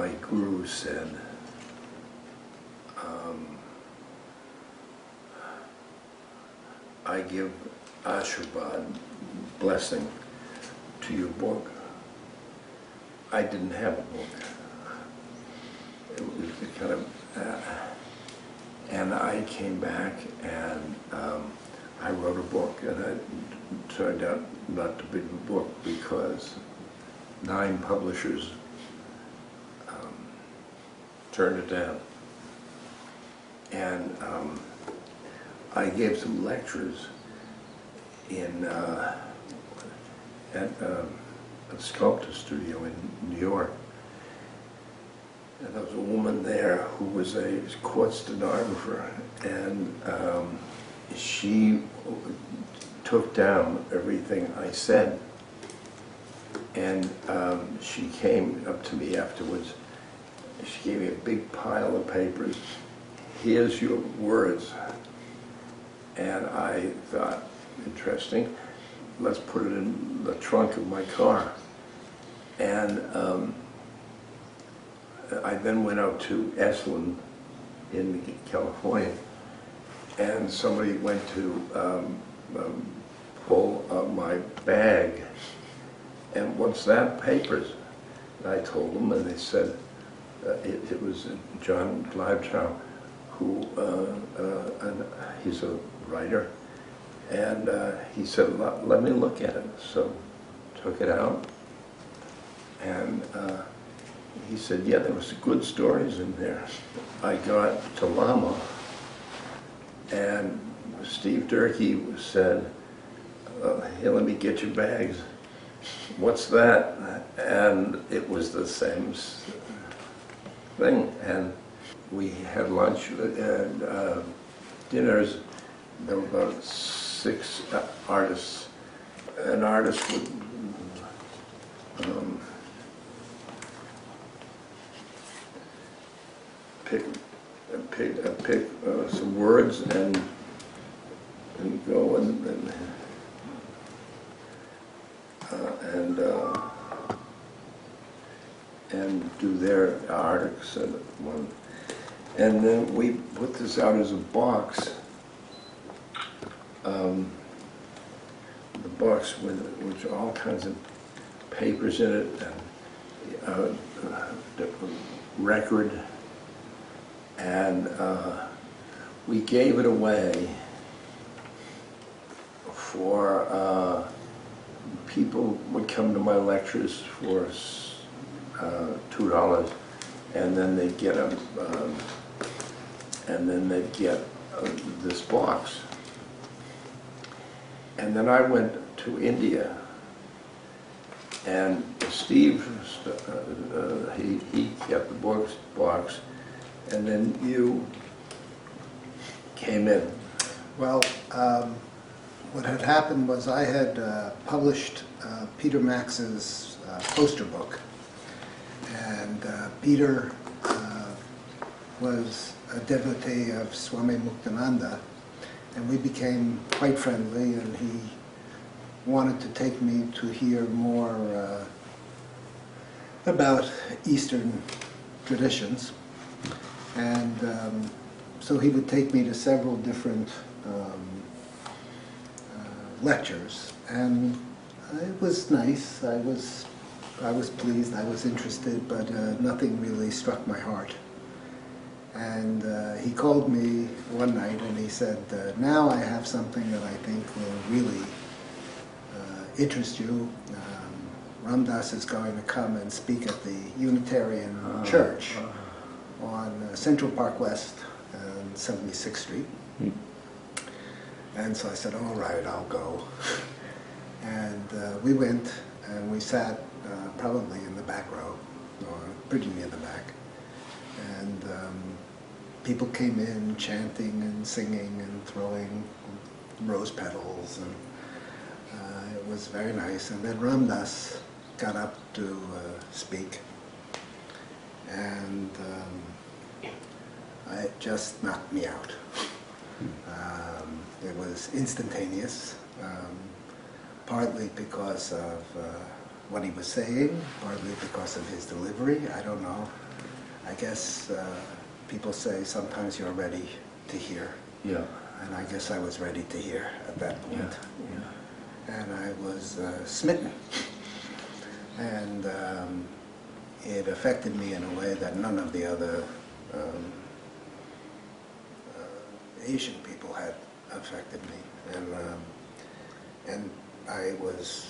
my guru said, I give Ashirvad blessing to your book. I didn't have a book. It was the kind of, and I came back and I wrote a book, and it turned out not to be a book because 9 publishers turned it down. And I gave some lectures in at a sculptor studio in New York. And there was a woman there who was a court stenographer, and she took down everything I said. And she came up to me afterwards. She gave me a big pile of papers. Here's your words. And I thought, interesting, let's put it in the trunk of my car. And I then went out to Esalen in California, and somebody went to pull my bag. And what's that? Papers. And I told them, and they said it was John Gladchow, who and he's a writer, and he said, let me look at it. So took it out, and he said, yeah, there was good stories in there. I got to Lama, and Steve Durkee said, here, let me get your bags. What's that? And it was the same thing. And we had lunch and dinners. There were about 6 artists. An artist would pick some words and go and do their articles and one. And then we put this out as a box. The box with all kinds of papers in it, and the record, and we gave it away for people would come to my lectures for $2, and then they'd get this box. And then I went to India, and Steve, he kept the box, and then you came in. Well, what had happened was I had published Peter Max's poster book, and Peter was a devotee of Swami Muktananda, and we became quite friendly, and he wanted to take me to hear more about Eastern traditions. And so he would take me to several different lectures, and it was nice. I was pleased, I was interested, but nothing really struck my heart. And he called me one night and he said, now I have something that I think will really interest you. Ram Dass is going to come and speak at the Unitarian Church on Central Park West and 76th Street. And so I said, all right, I'll go. And we went and we sat probably in the back row, or pretty near the back. And people came in chanting and singing and throwing rose petals, and it was very nice. And then Ram Dass got up to speak, and it just knocked me out. It was instantaneous, partly because of what he was saying, partly because of his delivery, I don't know. I guess people say sometimes you're ready to hear. Yeah. And I guess I was ready to hear at that point. Yeah. Yeah. And I was smitten. And it affected me in a way that none of the other Asian people had affected me. And I was,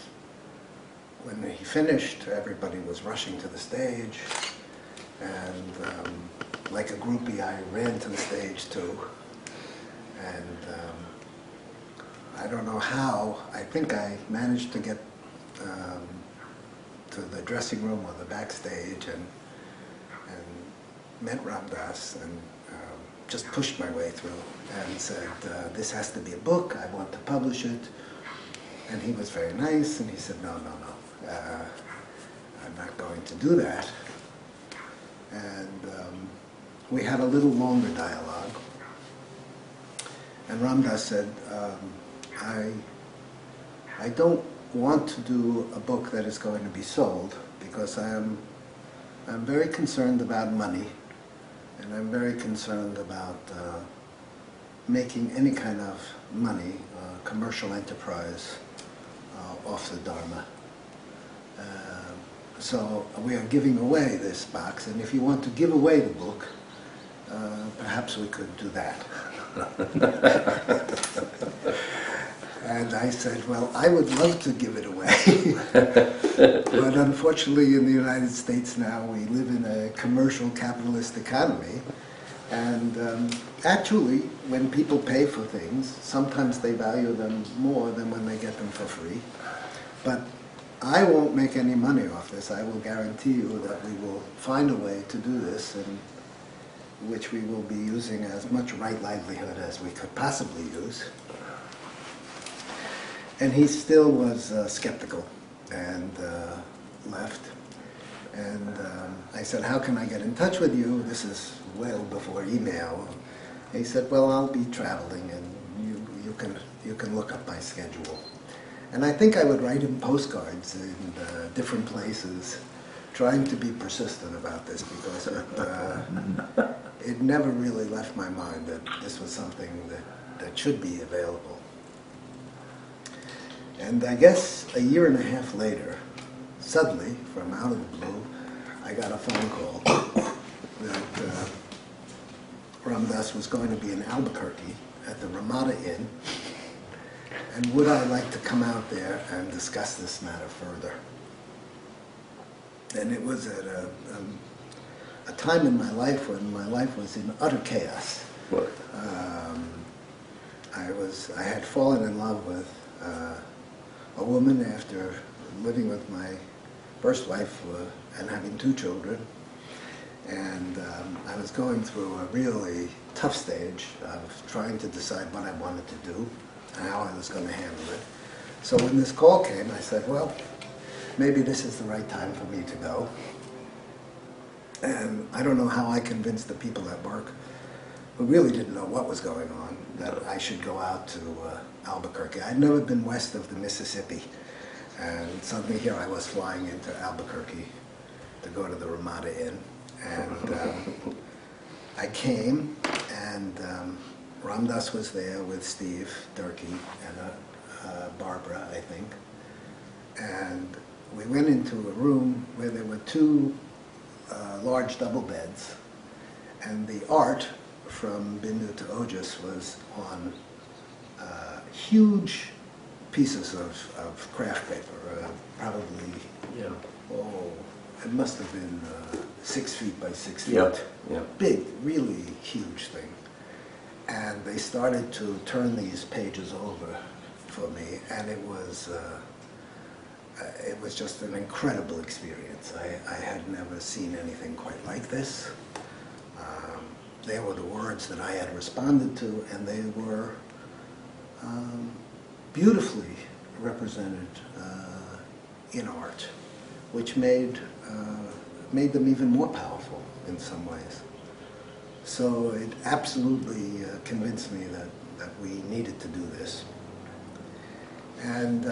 when he finished, everybody was rushing to the stage. And like a groupie, I ran to the stage too. And I don't know how, I think I managed to get to the dressing room or the backstage and met Ram Dass and just pushed my way through and said, this has to be a book, I want to publish it. And he was very nice and he said, no, I'm not going to do that. And we had a little longer dialogue. And Ram Dass said, I don't want to do a book that is going to be sold because I'm very concerned about money and I'm very concerned about making any kind of money, commercial enterprise, off the Dharma. So we are giving away this box, and if you want to give away the book, perhaps we could do that. And I said, well, I would love to give it away. But unfortunately in the United States now we live in a commercial capitalist economy. And actually, when people pay for things, sometimes they value them more than when they get them for free. But I won't make any money off this. I will guarantee you that we will find a way to do this in which we will be using as much right livelihood as we could possibly use. And he still was skeptical and left. And I said, how can I get in touch with you? This is well before email. And he said, well, I'll be traveling and you can look up my schedule. And I think I would write him postcards in different places, trying to be persistent about this because it never really left my mind that this was something that should be available. And I guess a year and a half later, suddenly, from out of the blue, I got a phone call that Ram Dass was going to be in Albuquerque at the Ramada Inn, and would I like to come out there and discuss this matter further. And it was at a time in my life when my life was in utter chaos. What? I had fallen in love with a woman after living with my first wife and having 2 children. And I was going through a really tough stage of trying to decide what I wanted to do and how I was going to handle it. So when this call came, I said, well, maybe this is the right time for me to go. And I don't know how I convinced the people at work, who really didn't know what was going on, that I should go out to Albuquerque. I'd never been west of the Mississippi, and suddenly here I was flying into Albuquerque to go to the Ramada Inn. And I came, and Ram Dass was there with Steve Durkee and Barbara, I think. And we went into a room where there were 2 large double beds, and the art from Bindu To Ojas was on huge pieces of craft paper, probably, it must have been 6 feet by 6 feet. Yep. Yep. Big, really huge thing. And they started to turn these pages over for me, and it was just an incredible experience. I had never seen anything quite like this. They were the words that I had responded to, and they were beautifully represented in art, which made them even more powerful in some ways. So it absolutely convinced me that we needed to do this. And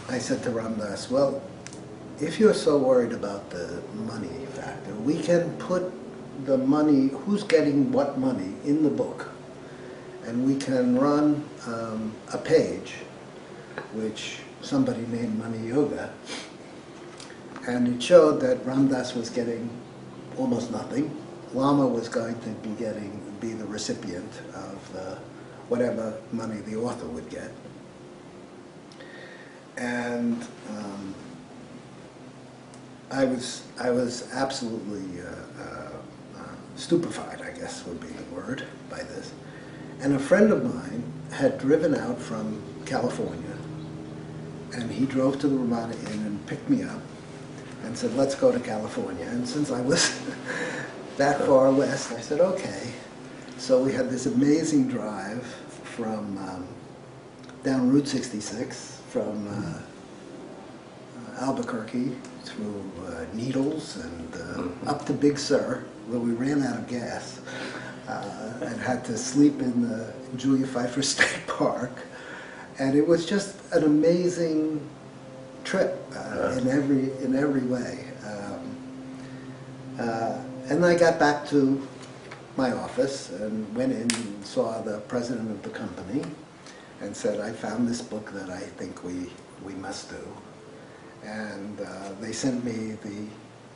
I said to Ram Dass, well, if you're so worried about the money factor, we can put the money, who's getting what money, in the book. And we can run a page, which somebody named Money Yoga, and it showed that Ram Dass was getting almost nothing. Lama was going to be the recipient of whatever money the author would get. And I was absolutely stupefied, I guess would be the word, by this. And a friend of mine had driven out from California, and he drove to the Ramada Inn and picked me up and said, let's go to California. And since I was that far west, I said, okay. So we had this amazing drive from down Route 66, from Albuquerque through Needles and up to Big Sur, where we ran out of gas and had to sleep in the Julia Pfeiffer State Park. And it was just an amazing trip in every way. And I got back to my office and went in and saw the president of the company and said, I found this book that I think we must do. And they sent me the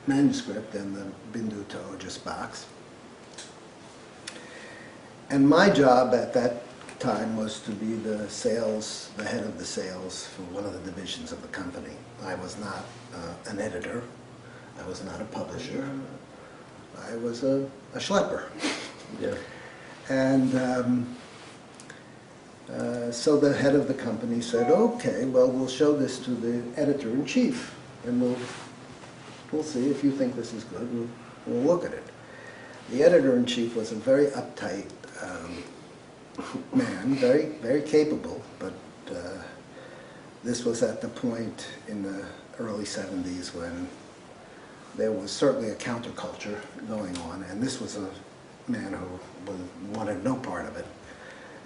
manuscript in the Bindu To Ojas box. And my job at that time was to be the head of the sales for one of the divisions of the company. I was not an editor. I was not a publisher. I was a schlepper. Yeah. And so the head of the company said, okay, well, we'll show this to the editor-in-chief, and we'll see if you think this is good. We'll look at it. The editor-in-chief was a very uptight man, very, very capable, but this was at the point in the early 70s when there was certainly a counterculture going on, and this was a man who wanted no part of it.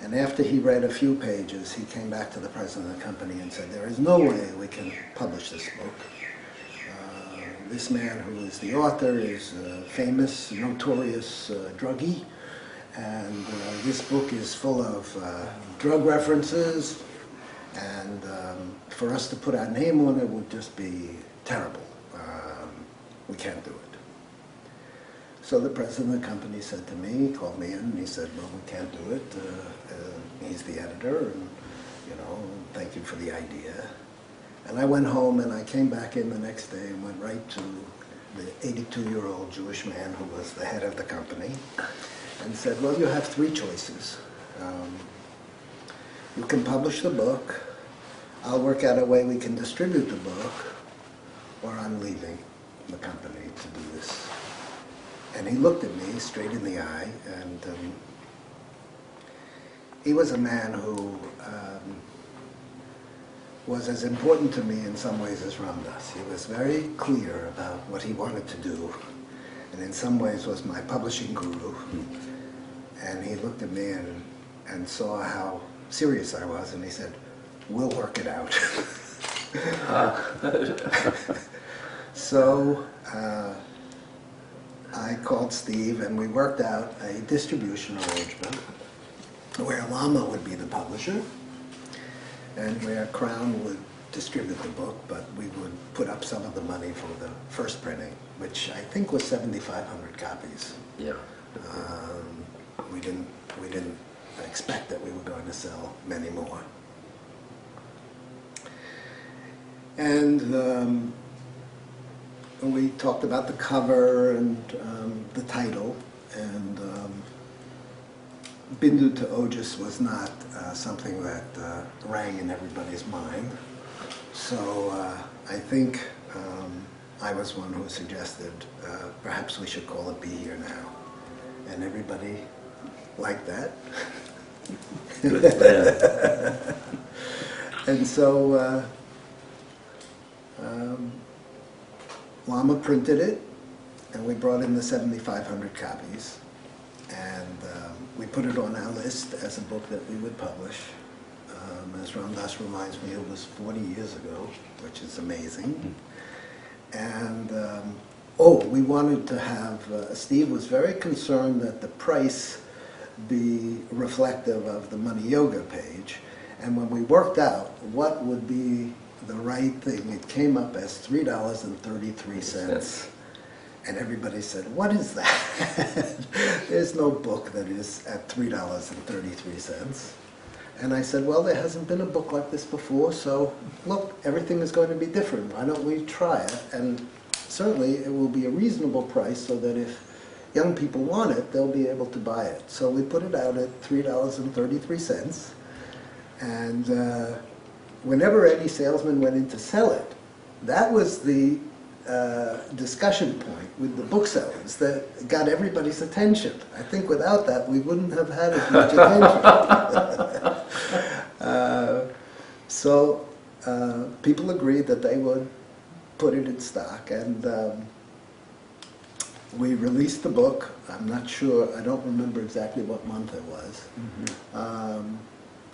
And after he read a few pages, he came back to the president of the company and said, there is no way we can publish this book. This man who is the author is a famous, notorious druggie, and this book is full of drug references, and for us to put our name on it would just be terrible. We can't do it. So the president of the company said to me, he called me in, and he said, well, we can't do it. He's the editor, and, you know, thank you for the idea. And I went home, and I came back in the next day and went right to the 82-year-old Jewish man who was the head of the company and said, well, you have three choices. You can publish the book, I'll work out a way we can distribute the book, or I'm leaving the company to do this. And he looked at me straight in the eye, and he was a man who was as important to me in some ways as Ram Dass. He was very clear about what he wanted to do, and in some ways was my publishing guru. And he looked at me and saw how serious I was, and he said, we'll work it out. So I called Steve, and we worked out a distribution arrangement where Lama would be the publisher and where Crown would distribute the book, but we would put up some of the money for the first printing, which I think was 7,500 copies. Yeah. We didn't expect that we were going to sell many more. And we talked about the cover and the title, and Bindu To Ojas was not something that rang in everybody's mind. So I think I was one who suggested perhaps we should call it Be Here Now. And everybody liked that. And so Lama printed it, and we brought in the 7,500 copies, and we put it on our list as a book that we would publish. As Ram Dass reminds me, it was 40 years ago, which is amazing. And oh, we wanted to have, Steve was very concerned that the price be reflective of the Money Yoga page. And when we worked out what would be the right thing, it came up as $3.33. And everybody said, what is that? There's no book that is at $3.33. And I said, well, there hasn't been a book like this before, so look, everything is going to be different. Why don't we try it? And certainly it will be a reasonable price so that if young people want it, they'll be able to buy it. So we put it out at $3.33. And whenever any salesman went in to sell it, that was the discussion point with the booksellers that got everybody's attention. I think without that, we wouldn't have had as much attention. So people agreed that they would put it in stock, and we released the book. I'm not sure, I don't remember exactly what month it was.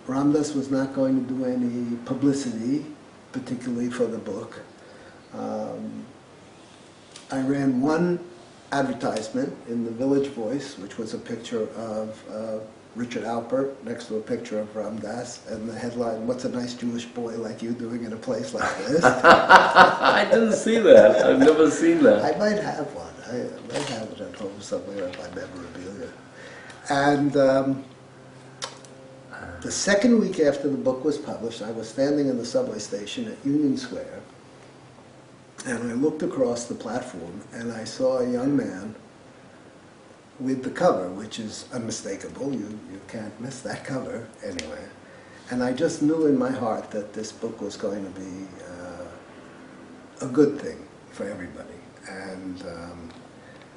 Ramdas was not going to do any publicity, particularly for the book. I ran one advertisement in the Village Voice, which was a picture of Richard Alpert next to a picture of Ramdas, and the headline, "What's a nice Jewish boy like you doing in a place like this?" I didn't see that. I've never seen that. I might have one. I might have it at home somewhere in my memorabilia. And the second week after the book was published, I was standing in the subway station at Union Square, and I looked across the platform, and I saw a young man with the cover, which is unmistakable. You can't miss that cover anywhere. And I just knew in my heart that this book was going to be a good thing for everybody. And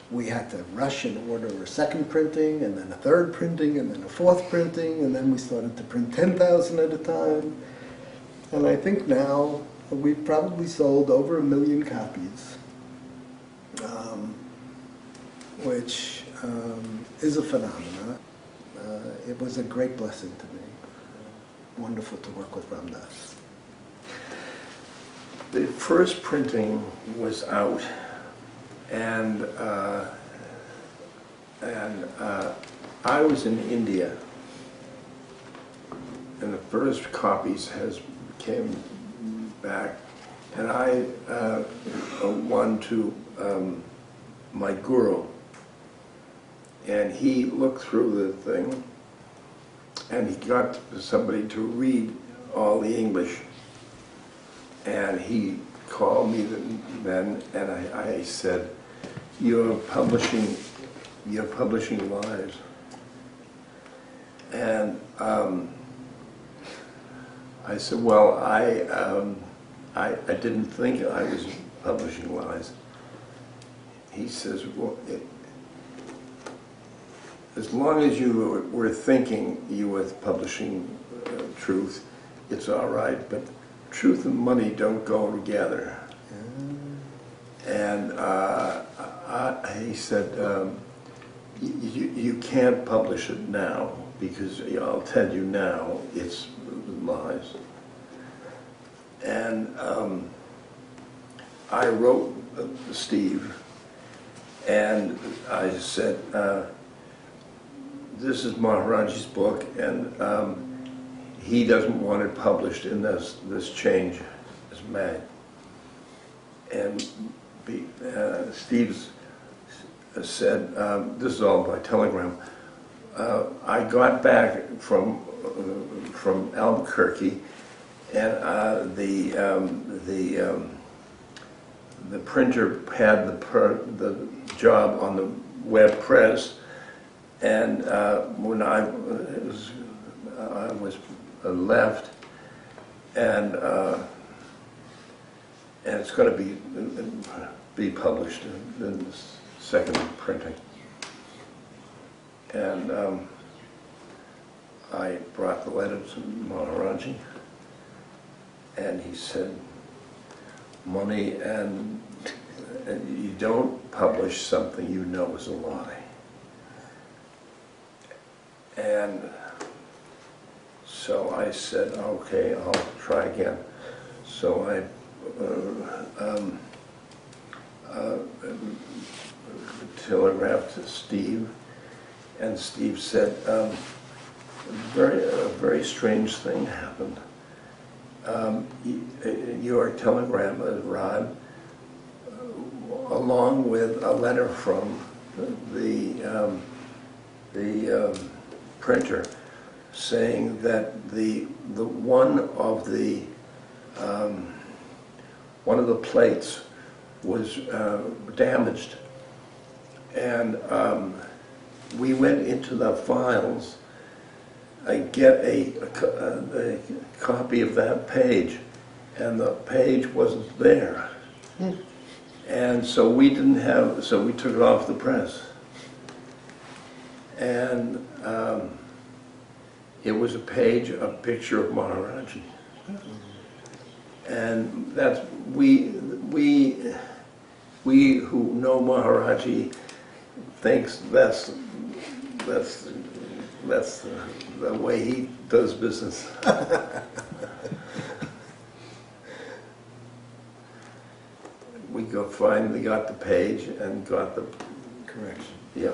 we had to rush and order a second printing, and then a third printing, and then a fourth printing, and then we started to print 10,000 at a time. And I think now we've probably sold over 1 million copies, which is a phenomenon. It was a great blessing to me. Wonderful to work with Ramdas. The first printing was out, and I was in India, and the first copies came back, and I won to my guru, and he looked through the thing, and he got somebody to read all the English, and he called me then, and I said, "You're publishing lies." And I said, "Well, I didn't think I was publishing lies." He says, "Well, as long as you were thinking you were publishing truth, it's all right, but truth and money don't go together." And he said, you can't publish it now, because I'll tell you now, it's lies. And I wrote Steve, and I said, this is Maharaji's book, and he doesn't want it published in this change, this mag. And Steve said, this is all by telegram, I got back from Albuquerque, and the printer had the job on the web press, and when I was left, and it's going to be published in the second printing. And I brought the letter to Maharaji, and he said, "Money, and you don't publish something you know is a lie." And so I said, "Okay, I'll try again." So telegraphed to Steve, and Steve said, a very strange thing happened. Your telegram arrived along with a letter from the printer saying that one of the plates was damaged, and we went into the files. I get a copy of that page, and the page wasn't there. And so we didn't have, so we took it off the press. And it was a picture of Maharaji. And that's, we who know Maharaji thinks that's the way he does business. We finally got the page and got the correction. Yeah.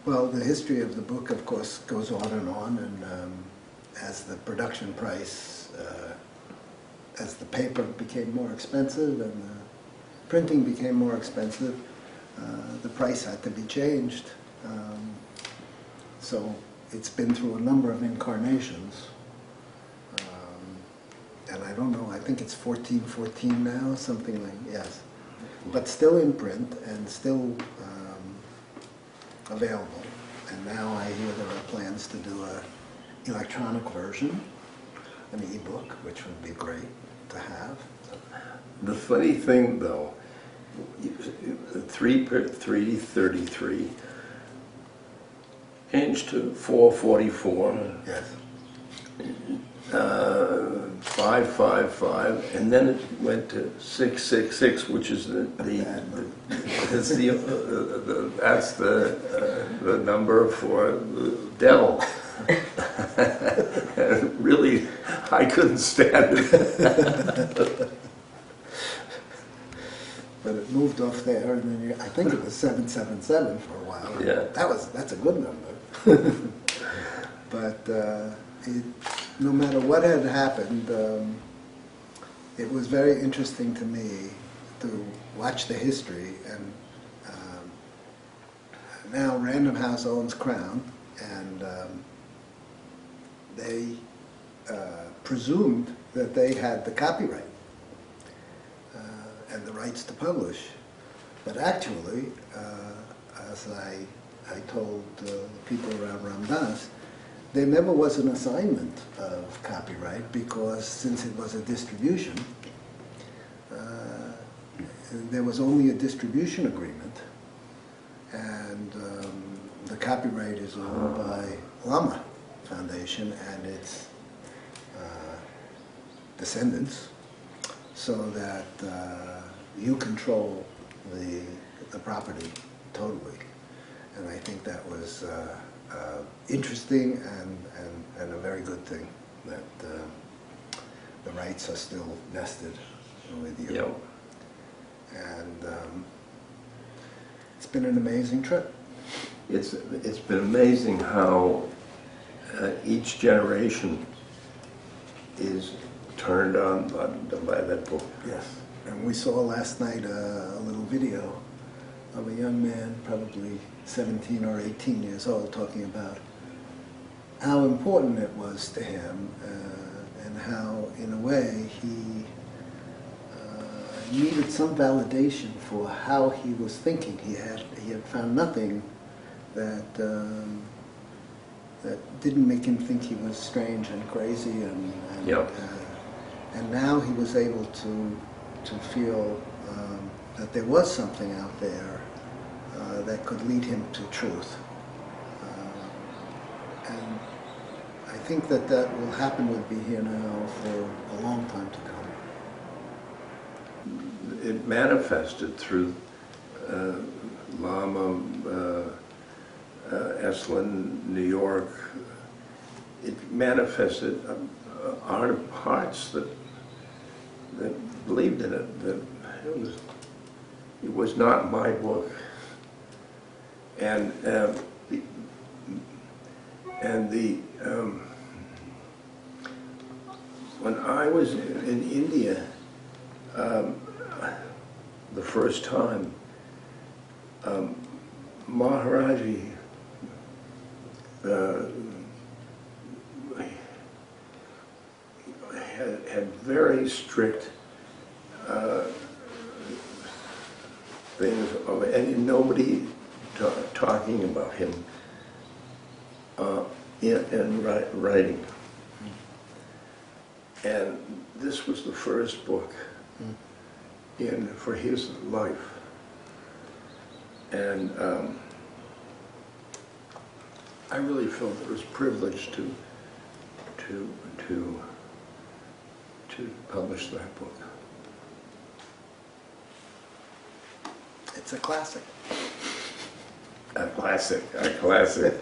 Well, the history of the book, of course, goes on, and as the production price, as the paper became more expensive and the printing became more expensive, the price had to be changed. So it's been through a number of incarnations. And I don't know, I think it's 1414 now, something like, yes. But still in print and still available. And now I hear there are plans to do an electronic version, an e-book, which would be great to have. The funny thing, though, 333 changed to 444. Yes. 555, and then it went to 666, which is that's the number for the devil. And really, I couldn't stand it. But it moved off there, and then I think it was 777 for a while. Yeah. That's a good number. But no matter what had happened, it was very interesting to me to watch the history. And now Random House owns Crown, and they presumed that they had the copyright and the rights to publish. But actually, as I told people around Ramdas, there never was an assignment of copyright, because since it was a distribution, there was only a distribution agreement, and the copyright is owned by Lama Foundation and its descendants, so that you control the property totally. And I think that was interesting and a very good thing, that the rights are still vested with you. Yep. And it's been an amazing trip. It's been amazing how each generation is turned on by that book. Yes. And we saw last night a little video of a young man, probably 17 or 18 years old, talking about how important it was to him, and how, in a way, he needed some validation for how he was thinking. He had found nothing that didn't make him think he was strange and crazy, and Yep. And now he was able to feel that there was something out there that could lead him to truth. And I think that will happen with Be Here Now for a long time to come. It manifested through Lama, Esalen, New York. It manifested hearts that believed in it, that it was not my book. And when I was in India the first time, Maharaji had very strict things, and nobody talking about him in writing. And this was the first book for his life. And I really felt it was privileged to publish that book. It's a classic. A classic, a classic.